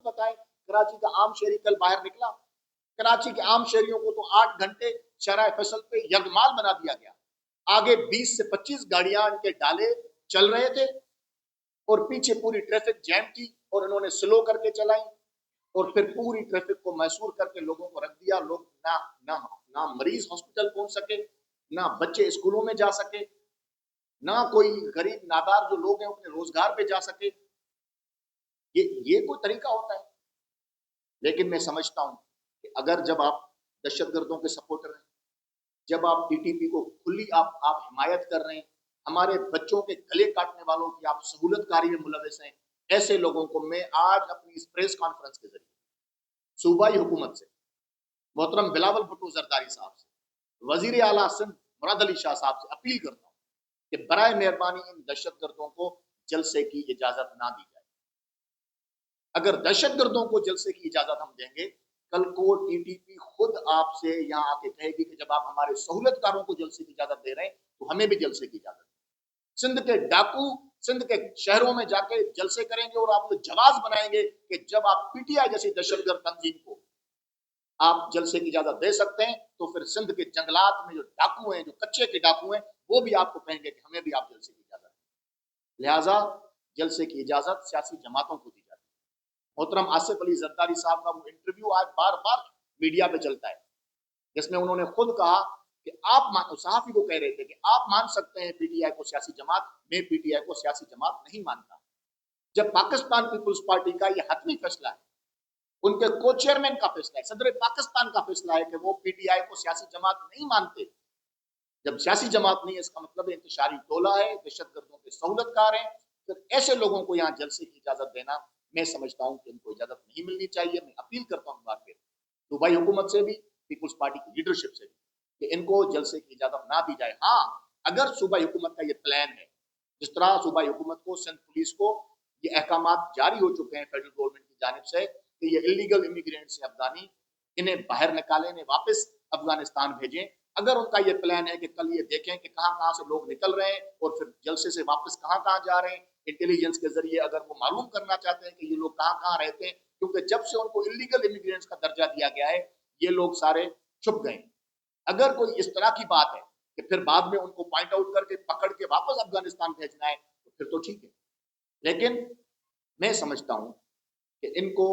بتائیں، کراچی کا عام شہری کل باہر نکلا، کراچی کے عام شہریوں کو تو 8 گھنٹے شارع فیصل پہ یرغمال بنا دیا گیا، آگے 20 سے 25 گاڑیاں ان کے ڈالے چل رہے تھے اور پیچھے پوری ٹریفک جیم تھی اور انہوں نے سلو کر کے چلائی اور پھر پوری ٹریفک کو محصور کر کے لوگوں کو رکھ دیا. لوگ نہ مریض ہاسپٹل پہنچ سکے، نہ بچے اسکولوں میں جا سکے، نہ کوئی غریب نادار جو لوگ ہیں اپنے روزگار پہ جا سکے. یہ کوئی طریقہ ہوتا ہے؟ لیکن میں سمجھتا ہوں کہ اگر جب آپ دہشت گردوں کے سپورٹر ہیں، جب آپ ٹی ٹی پی کو کھلی آپ حمایت کر رہے ہیں، ہمارے بچوں کے گلے کاٹنے والوں کی آپ سہولت کاری میں ملوث ہیں، ایسے لوگوں کو میں آج اپنی اس پریس کانفرنس کے ذریعے صوبائی حکومت سے، محترم بلاول بھٹو زرداری صاحب سے، وزیر اعلیٰ سندھ مراد علی شاہ صاحب سے اپیل کرتا ہوں کہ برائے مہربانی ان دہشت گردوں کو جلسے کی اجازت نہ دی جائے. اگر دہشت گردوں کو جلسے کی اجازت ہم دیں گے، کل کو ٹی ٹی پی خود آپ سے یہاں آ کے کہے گی کہ جب آپ ہمارے سہولت کاروں کو جلسے کی اجازت دے رہے ہیں تو ہمیں بھی جلسے کی اجازت دیں. سندھ کے ڈاکو سندھ کے شہروں میں جا کے جلسے کریں گے اور آپ کو جواز بنائیں گے کہ جب آپ پی ٹی آئی جیسی دہشت گرد تنظیم کو آپ جلسے کی اجازت دے سکتے ہیں تو پھر سندھ کے جنگلات میں جو ڈاکو ہیں، جو کچے کے ڈاکو ہیں، وہ بھی آپ کو کہیں گے کہ ہمیں بھی آپ جلسے کی اجازت دیں. لہٰذا جلسے کی اجازت سیاسی جماعتوں کو دی جاتی ہے. محترم آصف علی زرداری صاحب کا وہ انٹرویو آج بار بار میڈیا پہ چلتا ہے، جس میں انہوں نے خود کہا کہ آپ صحافی کو کہہ رہے تھے کہ آپ مان سکتے ہیں پی ٹی آئی کو سیاسی جماعت، میں پی ٹی آئی کو سیاسی جماعت نہیں مانتا. جب پاکستان پیپلز پارٹی کا یہ حتمی فیصلہ ہے، ان کے کو چیئرمین کا فیصلہ ہے، صدر پاکستان کا فیصلہ ہے کہ وہ پی ٹی آئی کو سیاسی جماعت نہیں مانتے، جب سیاسی جماعت نہیں ہے اس کا مطلب انتشاری ٹولہ ہے، دہشت گردوں کے سہولت کار ہیں، پھر ایسے لوگوں کو یہاں جلسے کی اجازت دینا میں سمجھتا ہوں کہ ان کو اجازت نہیں ملنی چاہیے. میں اپیل کرتا ہوں بات صوبائی حکومت سے بھی، پیپلز پارٹی کی لیڈرشپ سے بھی کہ ان کو جلسے کی اجازت نہ دی جائے. ہاں، اگر صوبائی حکومت کا یہ پلان ہے، جس طرح صوبائی حکومت کو، سندھ پولیس کو یہ احکامات جاری ہو چکے ہیں فیڈرل گورنمنٹ کی جانب سے کہ یہ انلیگل امیگرینٹس ہیں افغانی، انہیں باہر نکالیں، انہیں واپس افغانستان بھیجیں. اگر ان کا یہ پلان ہے کہ کل یہ دیکھیں کہ کہاں کہاں سے لوگ نکل رہے ہیں اور پھر جلسے سے واپس کہاں کہاں جا رہے ہیں، انٹیلیجنس کے ذریعے اگر وہ معلوم کرنا چاہتے ہیں کہ یہ لوگ کہاں کہاں رہتے ہیں، کیونکہ جب سے ان کو انلیگل امیگرینٹس کا درجہ دیا گیا ہے یہ لوگ سارے چھپ گئے. اگر کوئی اس طرح کی بات ہے کہ پھر بعد میں ان کو پوائنٹ آؤٹ کر کے پکڑ کے واپس افغانستان بھیجنا ہے تو پھر تو ٹھیک ہے. لیکن میں سمجھتا ہوں کہ ان کو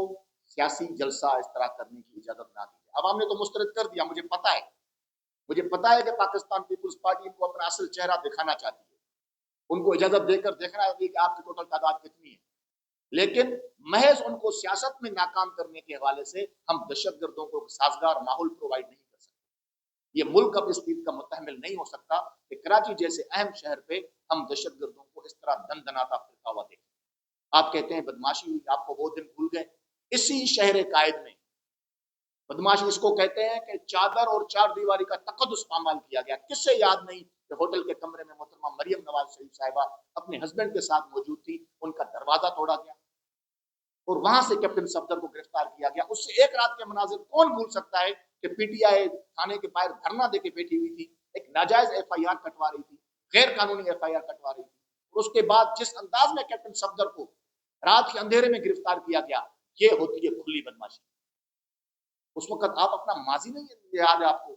سیاسی جلسہ اس طرح کرنے کی اجازت نہ دی. عوام نے تو مسترد کر دیا. مجھے پتا ہے کہ پاکستان پیپلز پارٹی ان کو اپنا اصل چہرہ دکھانا چاہتی ہے، ان کو اجازت دے کر دیکھنا ہے کہ آپ کی ٹوٹل تعداد کتنی ہے. لیکن محض ان کو سیاست میں ناکام کرنے کے حوالے سے ہم دہشت گردوں کو سازگار ماحول پرووائڈ نہیں کر سکتے. یہ ملک اب اس چیز کا متحمل نہیں ہو سکتا کہ کراچی جیسے اہم شہر پہ ہم دہشت گردوں کو اس طرح دن دناتا پھرتا ہوا دیکھیں. آپ کہتے ہیں بدماشی ہوئی، آپ کو وہ دن بھول گئے. اسی شہر قائد میں بدماشی اس کو کہتے ہیں کہ چادر اور چار دیواری کا تقدس پامال کیا گیا. کس سے یاد نہیں کہ ہوٹل کے کمرے میں محترمہ مریم نواز شریف صاحبہ اپنے ہسبینڈ کے ساتھ موجود تھی، ان کا دروازہ توڑا گیا اور وہاں سے کیپٹن صفدر کو گرفتار کیا گیا. اس سے ایک رات کے مناظر کون بھول سکتا ہے کہ پی ٹی آئی تھانے کے باہر دھرنا دے کے بیٹھی ہوئی تھی، ایک ناجائز ایف آئی آر کٹوا رہی تھی، غیر قانونی ایف آئی آر کٹوا رہی تھی، اور اس کے بعد جس انداز میں کیپٹن صفدر کو رات کے اندھیرے میں گرفتار کیا گیا، یہ ہوتی ہے کھلی بدماشی. اس وقت آپ اپنا ماضی نہیں یاد ہے،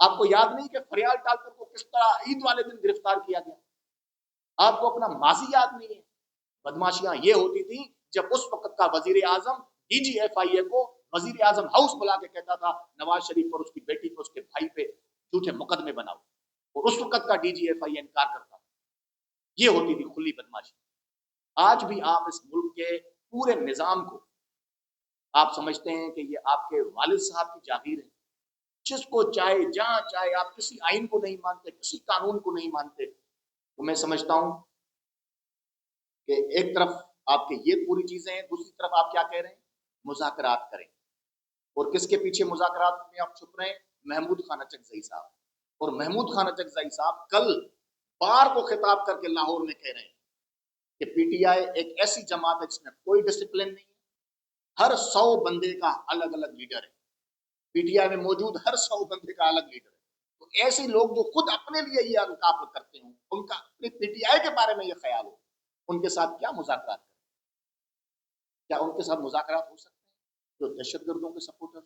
آپ کو یاد نہیں کہ فریال ٹالپور کو کس طرح عید والے دن گرفتار کیا گیا. آپ کو اپنا ماضی یاد نہیں ہے. بدماشیاں یہ ہوتی تھی جب اس وقت کا وزیر اعظم ڈی جی ایف آئی اے کو وزیر اعظم ہاؤس بلا کے کہتا تھا نواز شریف اور اس کی بیٹی پہ، اس کے بھائی پہ جھوٹے مقدمے بناؤ، اور اس وقت کا ڈی جی ایف آئی اے انکار کرتا. یہ ہوتی تھی کھلی بدماشی. آج بھی آپ اس ملک کے پورے نظام کو آپ سمجھتے ہیں کہ یہ آپ کے والد صاحب کی جاگیر ہے. جس کو چاہے جہاں چاہے، آپ کسی آئین کو نہیں مانتے، کسی قانون کو نہیں مانتے. تو میں سمجھتا ہوں کہ ایک طرف آپ کے یہ پوری چیزیں ہیں، دوسری طرف آپ کیا کہہ رہے ہیں؟ مذاکرات کریں. اور کس کے پیچھے مذاکرات میں آپ چھپ رہے ہیں؟ محمود خان اچکزئی صاحب. اور محمود خان اچکزئی صاحب کل بار کو خطاب کر کے لاہور میں کہہ رہے ہیں کہ پی ٹی آئی ایک ایسی جماعت ہے جس میں کوئی ڈسپلن نہیں ہے، ہر 100 بندے کا الگ الگ لیڈر ہے. پی ٹی آئی میں موجود ہر 100 بندے کا الگ لیڈر ہے. تو ایسے لوگ جو خود اپنے لیے یہ القاب کرتے ہوں، ان کا اپنے پی ٹی آئی کے بارے میں یہ خیال ہو، ان کے ساتھ کیا مذاکرات کریں؟ کیا ان کے ساتھ مذاکرات ہو سکتے ہیں جو دہشت گردوں کے سپورٹر